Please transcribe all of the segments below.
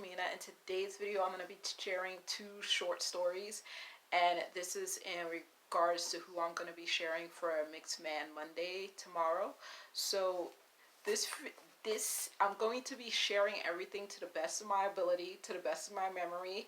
Mina. In today's video, I'm going to be sharing two short stories, and this is in regards to who I'm going to be sharing for a Mixed Man Monday tomorrow. So this I'm going to be sharing everything to the best of my ability, to the best of my memory,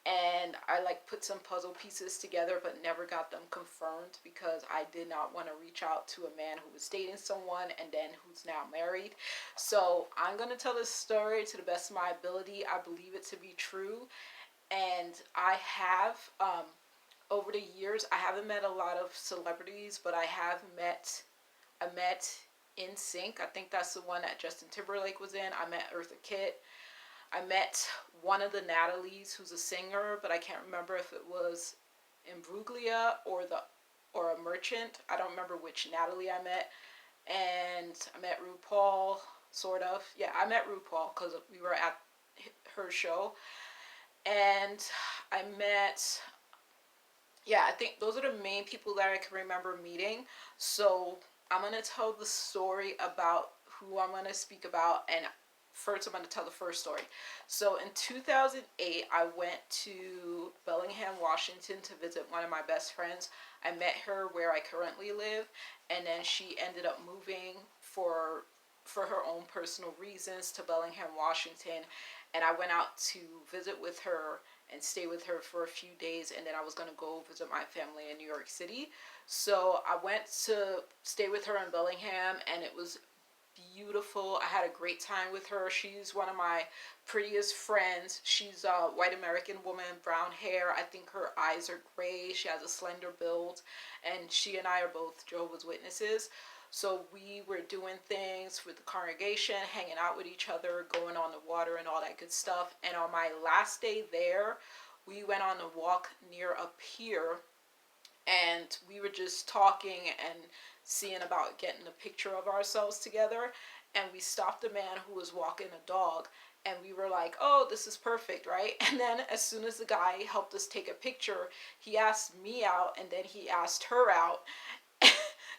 and I like put some puzzle pieces together but never got them confirmed because I did not want to reach out to a man who was dating someone and then who's now married. So I'm going to tell this story to the best of my ability. I believe it to be true, and I have over the years, I haven't met a lot of celebrities, but I met In Sync. I think that's the one that Justin Timberlake was in. I met Eartha Kitt. I met one of the Natalies who's a singer, but I can't remember if it was Imbruglia or a merchant. I don't remember which Natalie I met. And I met RuPaul, sort of. Yeah, I met RuPaul because we were at her show. And I met, yeah, I think those are the main people that I can remember meeting. So I'm going to tell the story about who I'm going to speak about, and first I'm going to tell the first story. So in 2008, I went to Bellingham, Washington to visit one of my best friends. I met her where I currently live, and then she ended up moving for her own personal reasons to Bellingham, Washington, and I went out to visit with her and stay with her for a few days, and then I was going to go visit my family in New York City. So I went to stay with her in Bellingham, and it was beautiful. I had a great time with her. She's one of my prettiest friends. She's a white American woman, brown hair. I think her eyes are gray. She has a slender build, and she and I are both Jehovah's Witnesses. So we were doing things with the congregation, hanging out with each other, going on the water and all that good stuff. And on my last day there, we went on a walk near a pier, and we were just talking and seeing about getting a picture of ourselves together. And we stopped a man who was walking a dog, and we were like, oh, this is perfect, right? And then as soon as the guy helped us take a picture, he asked me out, and then he asked her out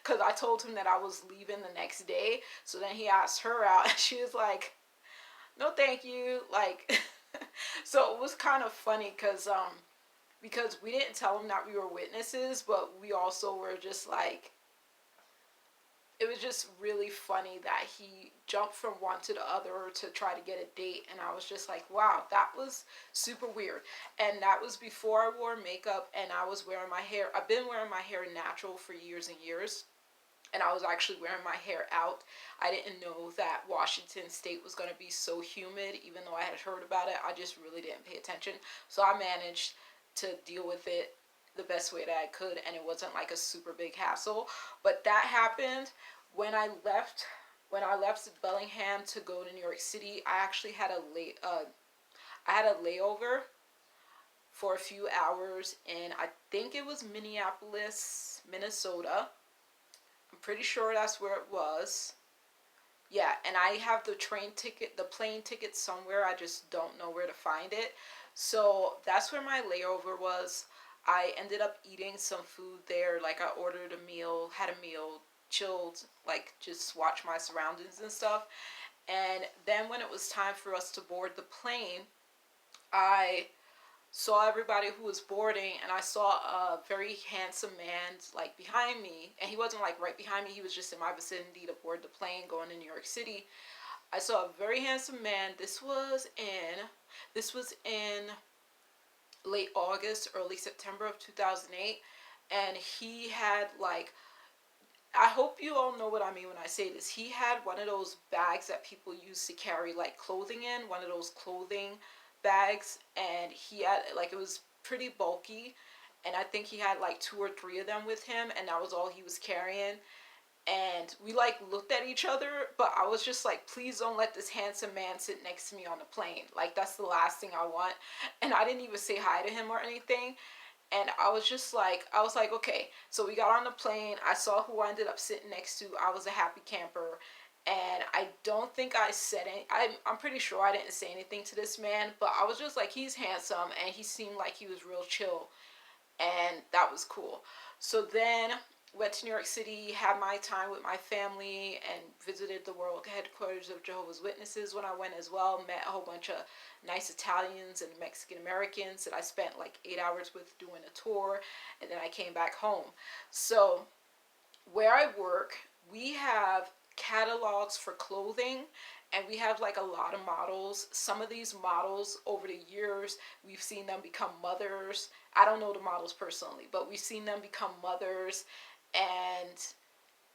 because I told him that I was leaving the next day. So then he asked her out, and she was like, no thank you, like so it was kind of funny because we didn't tell him that we were witnesses, but we also were just like, it was just really funny that he jumped from one to the other to try to get a date. And I was just like, wow, that was super weird. And that was before I wore makeup and I was wearing my hair. I've been wearing my hair natural for years and years. And I was actually wearing my hair out. I didn't know that Washington State was going to be so humid, even though I had heard about it. I just really didn't pay attention. So I managed to deal with it the best way that I could, and it wasn't like a super big hassle. But that happened when I left Bellingham to go to New York City. I actually had a layover for a few hours in, I think it was Minneapolis, Minnesota. I'm pretty sure that's where it was. Yeah, and I have the plane ticket somewhere. I just don't know where to find it. So that's where my layover was. I ended up eating some food there. Like I ordered a meal, had a meal, chilled, like just watch my surroundings and stuff. And then when it was time for us to board the plane, I saw everybody who was boarding, and I saw a very handsome man like behind me, and he wasn't like right behind me, he was just in my vicinity to board the plane going to New York City. I saw a very handsome man. This was in late August, early September of 2008, and he had like, I hope you all know what I mean when I say this. He had one of those bags that people use to carry like clothing in, one of those clothing bags, and he had like, it was pretty bulky, and I think he had like two or three of them with him, and that was all he was carrying. And we like looked at each other, but I was just like, please don't let this handsome man sit next to me on the plane. Like that's the last thing I want. And I didn't even say hi to him or anything. And I was like, okay. So we got on the plane. I saw who I ended up sitting next to. I was a happy camper. And I don't think I said any, I'm pretty sure I didn't say anything to this man, but I was just like, he's handsome, and he seemed like he was real chill, and that was cool. So then went to New York City, had my time with my family, and visited the world headquarters of Jehovah's Witnesses when I went as well. Met a whole bunch of nice Italians and Mexican Americans that I spent like 8 hours with doing a tour, and then I came back home. So where I work, we have catalogs for clothing, and we have like a lot of models. Some of these models over the years, we've seen them become mothers. I don't know the models personally, but we've seen them become mothers, and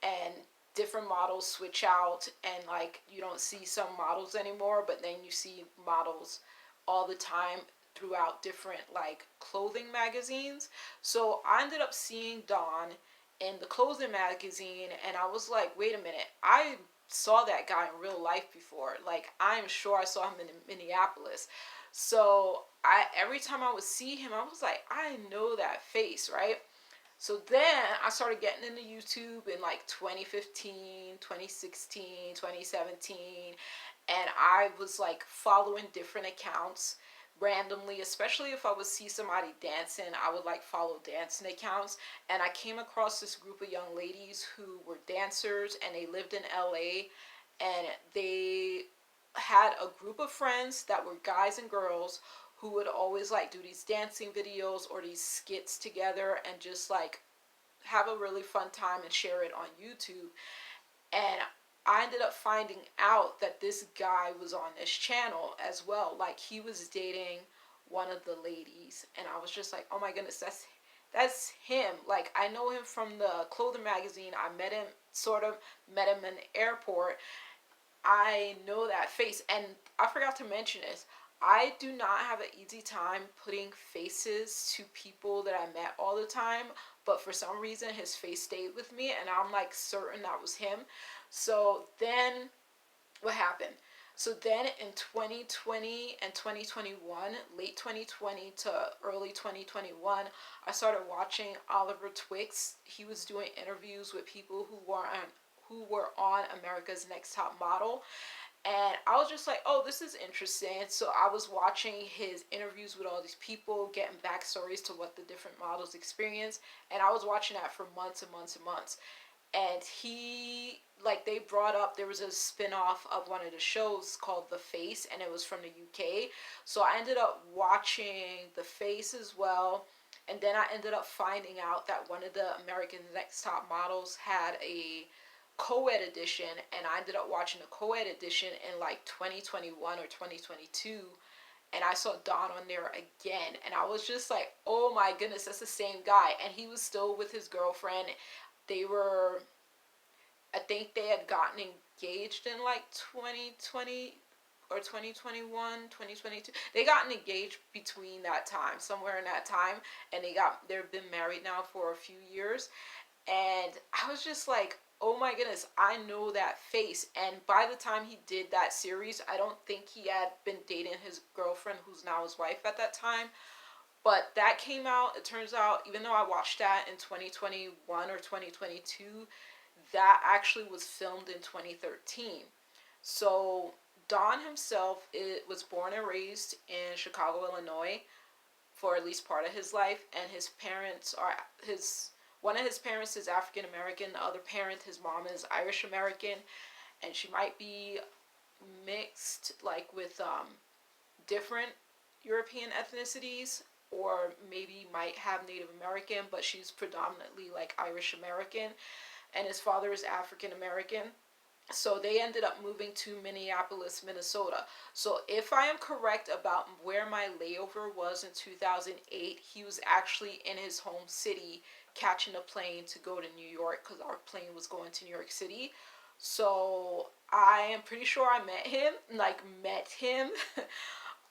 and different models switch out, and like you don't see some models anymore, but then you see models all the time throughout different like clothing magazines. So I ended up seeing Dawn in the clothing magazine, and I was like, wait a minute, I saw that guy in real life before. Like, I'm sure I saw him in Minneapolis. So I every time I would see him, I was like, I know that face, right? So then I started getting into YouTube in like 2015, 2016, 2017, and I was like following different accounts randomly, especially if I would see somebody dancing, I would like follow dancing accounts. And I came across this group of young ladies who were dancers, and they lived in LA, and they had a group of friends that were guys and girls who would always like do these dancing videos or these skits together, and just like have a really fun time and share it on YouTube. And I ended up finding out that this guy was on this channel as well. Like, he was dating one of the ladies, and I was just like, oh my goodness, that's him. Like, I know him from the clothing magazine. I met him, sort of met him in the airport. I know that face. And I forgot to mention this. I do not have an easy time putting faces to people that I met all the time, but for some reason his face stayed with me, and I'm like certain that was him. So then what happened? So then in 2020 and 2021, late 2020 to early 2021, I started watching Oliver Twix. He was doing interviews with people who were on America's Next Top Model. And I was just like, oh, this is interesting. So I was watching his interviews with all these people, getting backstories to what the different models experience. And I was watching that for months and months and months. And he, like, they brought up, there was a spin-off of one of the shows called The Face, and it was from the UK. So I ended up watching The Face as well. And then I ended up finding out that one of the American Next Top Models had a co-ed edition, and I ended up watching the co-ed edition in like 2021 or 2022, and I saw Don on there again, and I was just like, oh my goodness, that's the same guy. And he was still with his girlfriend. They were, I think they had gotten engaged in like 2020 or 2021, 2022. They got engaged between that time, somewhere in that time, and they've been married now for a few years. And I was just like, oh my goodness, I know that face. And by the time he did that series, I don't think he had been dating his girlfriend, who's now his wife at that time. But that came out, it turns out, even though I watched that in 2021 or 2022, that actually was filmed in 2013. So Don himself, was born and raised in Chicago, Illinois, for at least part of his life, and his parents are his one of his parents is African American, the other parent, his mom, is Irish American, and she might be mixed like with different European ethnicities, or maybe might have Native American, but she's predominantly like Irish American, and his father is African American. So they ended up moving to Minneapolis, Minnesota. So if I am correct about where my layover was in 2008, he was actually in his home city catching a plane to go to New York, because our plane was going to New York City. So I am pretty sure I met him,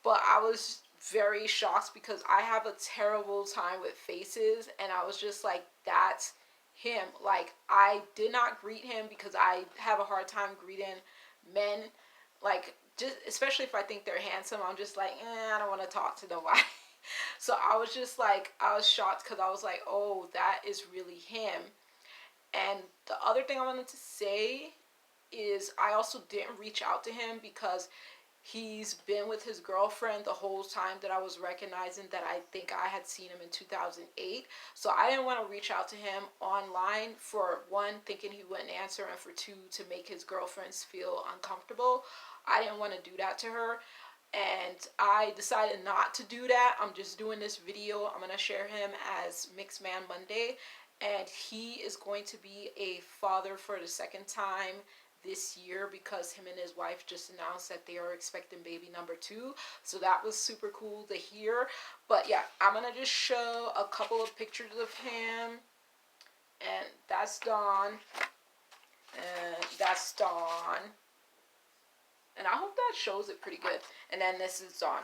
but I was very shocked because I have a terrible time with faces, and I was just like, that's him. Like, I did not greet him because I have a hard time greeting men. Like, just especially if I think they're handsome, I'm just like, I don't want to talk to nobody. So I was just like, I was shocked because I was like, oh, that is really him. And the other thing I wanted to say is I also didn't reach out to him because He's been with his girlfriend the whole time that I was recognizing that I think I had seen him in 2008. So I didn't want to reach out to him online, for one, thinking he wouldn't answer, and for two, to make his girlfriends feel uncomfortable. I didn't want to do that to her, and I decided not to do that. I'm just doing this video. I'm going to share him as Mixed Man Monday, and he is going to be a father for the second time this year, because him and his wife just announced that they are expecting baby number 2. So that was super cool to hear. But yeah, I'm gonna just show a couple of pictures of him, and that's Dawn, and that's Dawn, and I hope that shows it pretty good. And then this is Dawn.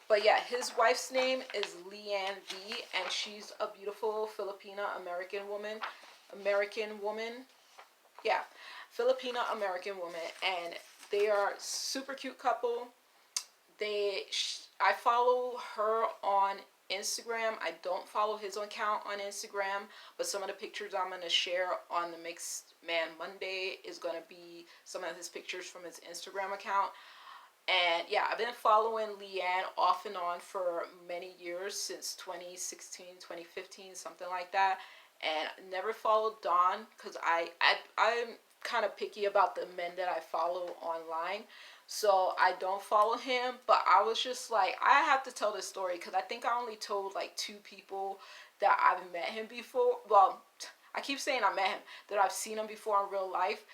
But yeah, his wife's name is Liane V, and she's a beautiful Filipina American woman. Yeah, Filipina American woman, and they are super cute couple. I follow her on Instagram. I don't follow his account on Instagram, but some of the pictures I'm going to share on the Mixed Man Monday is going to be some of his pictures from his Instagram account. And yeah, I've been following Liane off and on for many years, since 2016, 2015, something like that. And never followed Dawn, because I'm kind of picky about the men that I follow online. So I don't follow him, but I was just like, I have to tell this story, because I think I only told like 2 people that I've met him before. Well, I keep saying I met him, that I've seen him before in real life.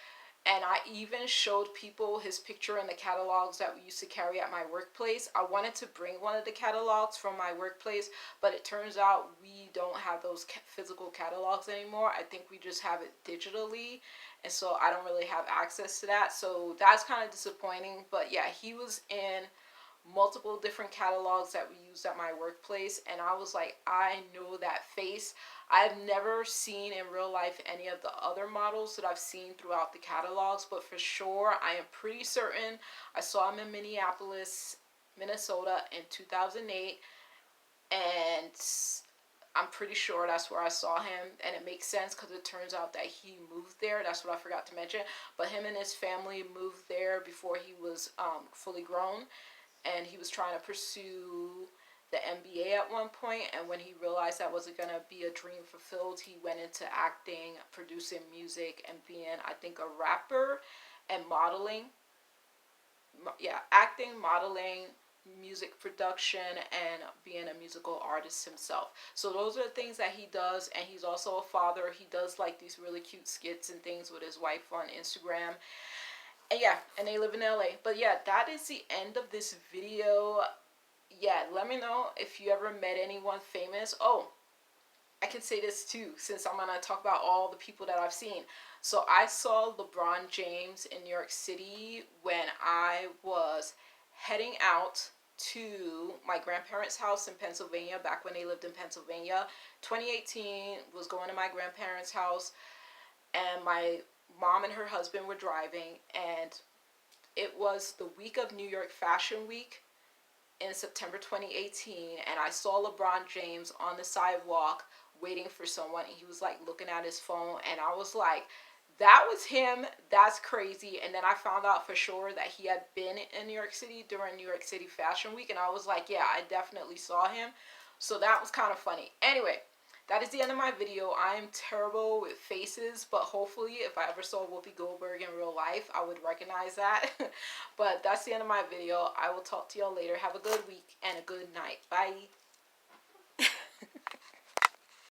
And I even showed people his picture in the catalogs that we used to carry at my workplace. I wanted to bring one of the catalogs from my workplace, but it turns out we don't have those physical catalogs anymore. I think we just have it digitally, and so I don't really have access to that. So that's kind of disappointing. But yeah, he was in multiple different catalogs that we used at my workplace, and I was like, I know that face. I've never seen in real life any of the other models that I've seen throughout the catalogs, but for sure, I am pretty certain I saw him in Minneapolis, Minnesota in 2008, and I'm pretty sure that's where I saw him. And it makes sense, because it turns out that he moved there. That's what I forgot to mention. But him and his family moved there before he was fully grown, and he was trying to pursue the MBA at one point, and when he realized that wasn't going to be a dream fulfilled, he went into acting, producing music, and being, I think, a rapper and modeling. Yeah, acting, modeling, music production, and being a musical artist himself. So those are the things that he does, and he's also a father. He does like these really cute skits and things with his wife on Instagram. And yeah, and they live in LA. But yeah, that is the end of this video. Yeah, let me know if you ever met anyone famous. Oh, I can say this too, since I'm going to talk about all the people that I've seen. So I saw LeBron James in New York City when I was heading out to my grandparents' house in Pennsylvania, back when they lived in Pennsylvania. 2018, was going to my grandparents' house, and my mom and her husband were driving, and it was the week of New York Fashion Week in September 2018, and I saw LeBron James on the sidewalk waiting for someone, and he was like looking at his phone, and I was like, that was him. That's crazy. And then I found out for sure that he had been in New York City during New York City Fashion Week, and I was like, yeah, I definitely saw him. So that was kind of funny. Anyway, that is the end of my video. I am terrible with faces, but hopefully if I ever saw Whoopi Goldberg in real life, I would recognize that. But that's the end of my video. I will talk to y'all later. Have a good week and a good night. Bye.